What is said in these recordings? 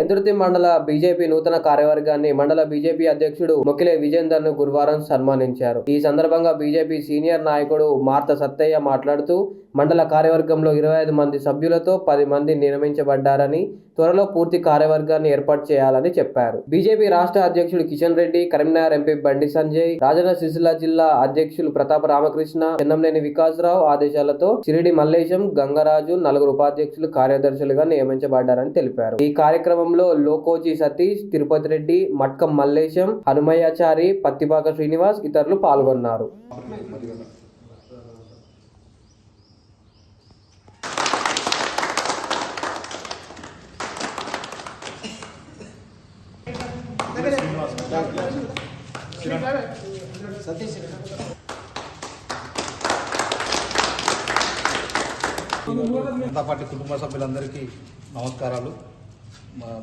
చంద్రుతి మండల బీజేపీ నూతన కార్యవర్గాన్ని మండల బీజేపీ అధ్యక్షుడు మొకిలే విజేందర్ ను గురువారం సన్మానించారు. ఈ సందర్భంగా బీజేపీ సీనియర్ నాయకుడు మార్త సత్తయ్య మాట్లాడుతూ మండల కార్యవర్గంలో 25 మంది సభ్యులతో 10 మంది నియమించబడ్డారని, త్వరలో పూర్తి కార్యవర్గాన్ని ఏర్పాటు చేయాలని చెప్పారు. బీజేపీ రాష్ట్ర అధ్యక్షుడు కిషన్ రెడ్డి, కరీంనగర్ ఎంపీ బండి సంజయ్, రాజన్న సిరిసిల్ల జిల్లా అధ్యక్షులు ప్రతాప రామకృష్ణ, చెన్నంనేని వికాసరావు ఆదేశాలతో చిరిడి మల్లేశం, గంగరాజు 4 ఉపాధ్యక్షులు కార్యదర్శులుగా నియమించబడ్డారని తెలిపారు. ఈ కార్యక్రమంలో లోకోజీ సతీష్, తిరుపతి రెడ్డి, మట్కం మల్లేశం, హనుమయ్యాచారి, పత్తిపాక శ్రీనివాస్ ఇతరులు పాల్గొన్నారు. జనతా పార్టీ కుటుంబ సభ్యులందరికీ నమస్కారాలు.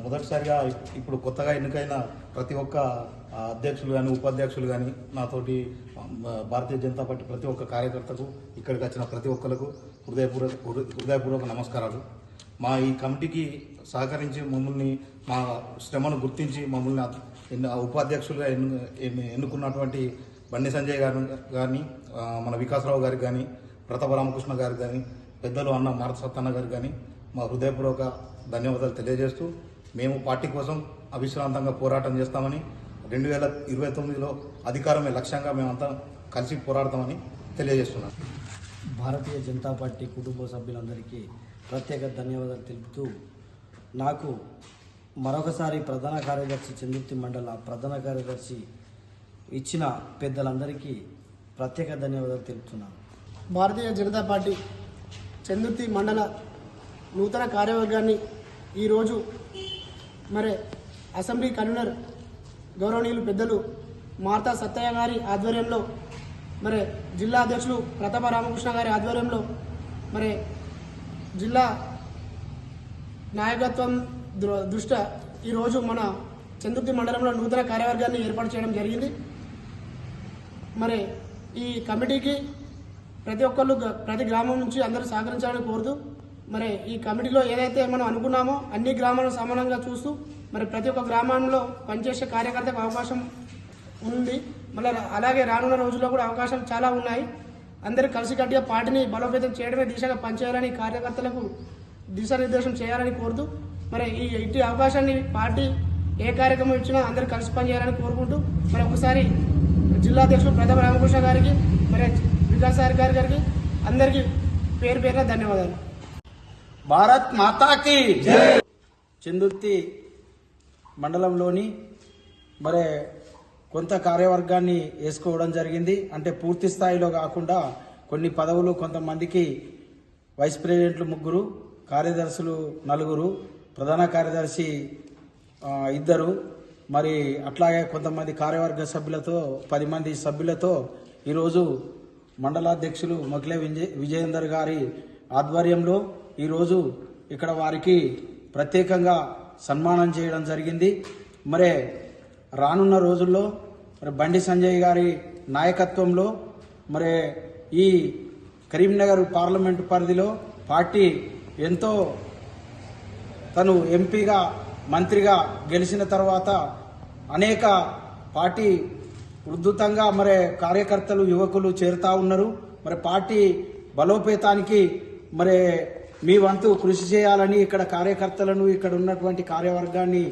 మొదటిసారిగా ఇప్పుడు కొత్తగా ఎన్నికైన ప్రతి ఒక్క అధ్యక్షులు కానీ ఉపాధ్యక్షులు కానీ నాతోటి భారతీయ జనతా పార్టీ ప్రతి ఒక్క కార్యకర్తకు ఇక్కడికి వచ్చిన ప్రతి ఒక్కరికి హృదయపూర్వక నమస్కారాలు. మా ఈ కమిటీకి సహకరించి మమ్మల్ని మా శ్రమను గుర్తించి మమ్మల్ని ఉపాధ్యక్షులుగా ఎన్నుకున్నటువంటి బండి సంజయ్ గారిని మన వికాసరావు గారికి కానీ, ప్రతాప రామకృష్ణ గారికి కానీ, పెద్దలు అన్న మార్త సత్తన్న గారికి కానీ మా హృదయపూర్వక ధన్యవాదాలు తెలియజేస్తూ, మేము పార్టీ కోసం అవిశ్రాంతంగా పోరాటం చేస్తామని, 2029లో అధికారమే లక్ష్యంగా మేమంతా కలిసి పోరాడతామని తెలియజేస్తున్నాం. భారతీయ జనతా పార్టీ కుటుంబ సభ్యులందరికీ ప్రత్యేక ధన్యవాదాలు తెలుపుతూ, నాకు మరొకసారి ప్రధాన కార్యదర్శి చంద్రుతి మండల ప్రధాన కార్యదర్శి ఇచ్చిన పెద్దలందరికీ ప్రత్యేక ధన్యవాదాలు తెలుపుతున్నాను. భారతీయ జనతా పార్టీ చంద్రుతి మండల నూతన కార్యవర్గాన్ని ఈరోజు మరి అసెంబ్లీ కన్వీనర్ గౌరవనీయులు పెద్దలు మార్తా సత్తయ్య గారి ఆధ్వర్యంలో, మరి జిల్లా అధ్యక్షులు ప్రతాప రామకృష్ణ గారి ఆధ్వర్యంలో, మరి జిల్లా నాయకత్వం దృష్ట్యా ఈరోజు మన చంద్రుతి మండలంలో నూతన కార్యవర్గాన్ని ఏర్పాటు చేయడం జరిగింది. మరి ఈ కమిటీకి ప్రతి ఒక్కళ్ళు ప్రతి గ్రామం నుంచి అందరూ సహకరించాలని కోరుతూ, మరి ఈ కమిటీలో ఏదైతే మనం అనుకున్నామో అన్ని గ్రామాలను సమానంగా చూస్తూ, మరి ప్రతి ఒక్క గ్రామంలో పనిచేసే కార్యకర్తకు అవకాశం ఉంది. మళ్ళీ అలాగే రానున్న రోజుల్లో కూడా అవకాశం చాలా ఉన్నాయి. అందరూ కలిసికట్టుగా పార్టీని బలోపేతం చేయడమే దిశగా పనిచేయాలని, కార్యకర్తలకు దిశానిర్దేశం చేయాలని కోరుతూ, మరి ఇటు అవకాశాన్ని పార్టీ ఏ కార్యక్రమం ఇచ్చినా అందరూ కలిసి పనిచేయాలని కోరుకుంటూ, మరి ఒకసారి జిల్లా అధ్యక్షులు ప్రతాప రామకృష్ణ గారికి, మరి వికాస్ గారికి అందరికీ పేరు పేరున ధన్యవాదాలు. భారత్ మాతాకి చందుర్తి మండలంలోని మరి కొంత కార్యవర్గాన్ని వేసుకోవడం జరిగింది. అంటే పూర్తి స్థాయిలో కాకుండా కొన్ని పదవులు కొంతమందికి వైస్ ప్రెసిడెంట్లు 3, కార్యదర్శులు 4, ప్రధాన కార్యదర్శి 2, మరి అట్లాగే కొంతమంది కార్యవర్గ సభ్యులతో 10 మంది సభ్యులతో ఈరోజు మండలాధ్యక్షులు మొకిలే విజయేందర్ గారి ఆధ్వర్యంలో ఈరోజు ఇక్కడ వారికి ప్రత్యేకంగా సన్మానం చేయడం జరిగింది. మరి రానున్న రోజుల్లో మరి బండి సంజయ్ గారి నాయకత్వంలో మరి ఈ కరీంనగర్ పార్లమెంటు పరిధిలో పార్టీ ఎంతో తను ఎంపీగా మంత్రిగా గెలిచిన తర్వాత అనేక పార్టీ ఉద్ధృతంగా మరి కార్యకర్తలు యువకులు చేరుతా ఉన్నారు. మరి పార్టీ బలోపేతానికి మరి మీ వంతు కృషి చేయాలని ఇక్కడ కార్యకర్తలను ఇక్కడ ఉన్నటువంటి కార్యవర్గాన్ని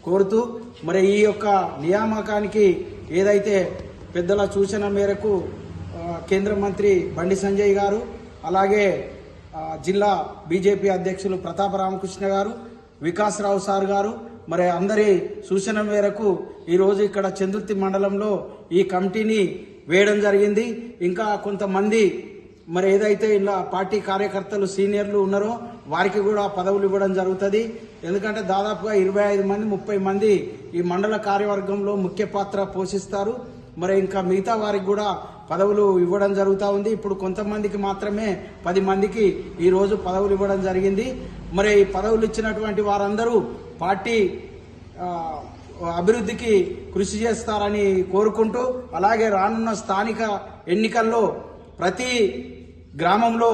కోరుతూ, మరి ఈ యొక్క నియామకానికి ఏదైతే పెద్దల సూచన మేరకు కేంద్ర మంత్రి బండి సంజయ్ గారు, అలాగే జిల్లా బీజేపీ అధ్యక్షులు ప్రతాప రామకృష్ణ గారు, వికాసరావు సార్ గారు, మరి అందరి సూచన మేరకు ఈరోజు ఇక్కడ చంద్రుతి మండలంలో ఈ కమిటీని వేయడం జరిగింది. ఇంకా కొంతమంది మరి ఏదైతే ఇలా పార్టీ కార్యకర్తలు సీనియర్లు ఉన్నారో వారికి కూడా పదవులు ఇవ్వడం జరుగుతుంది. ఎందుకంటే దాదాపుగా 25 మంది 30 మంది ఈ మండల కార్యవర్గంలో ముఖ్య పాత్ర పోషిస్తారు. మరి ఇంకా మిగతా వారికి కూడా పదవులు ఇవ్వడం జరుగుతూ ఉంది. ఇప్పుడు కొంతమందికి మాత్రమే 10 మందికి ఈరోజు పదవులు ఇవ్వడం జరిగింది. మరి ఈ పదవులు ఇచ్చినటువంటి వారందరూ పార్టీ అభివృద్ధికి కృషి చేస్తారని కోరుకుంటూ, అలాగే రానున్న స్థానిక ఎన్నికల్లో ప్రతి గ్రామంలో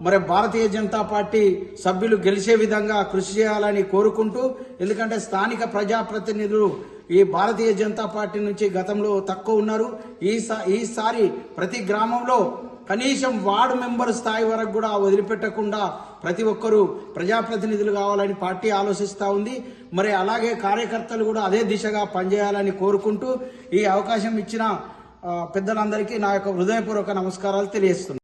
మరి భారతీయ జనతా పార్టీ సభ్యులు గెలిచే విధంగా కృషి చేయాలని కోరుకుంటూ, ఎందుకంటే స్థానిక ప్రజాప్రతినిధులు ఈ భారతీయ జనతా పార్టీ నుంచి గతంలో తక్కువ ఉన్నారు. ఈసారి ప్రతి గ్రామంలో కనీసం వార్డు మెంబర్ స్థాయి వరకు కూడా వదిలిపెట్టకుండా ప్రతి ఒక్కరూ ప్రజాప్రతినిధులు కావాలని పార్టీ ఆలోచిస్తూ ఉంది. మరి అలాగే కార్యకర్తలు కూడా అదే దిశగా పనిచేయాలని కోరుకుంటూ ఈ అవకాశం ఇచ్చిన పెద్దలందరికీ నా యొక్క హృదయపూర్వక నమస్కారాలు తెలియజేస్తున్నాను.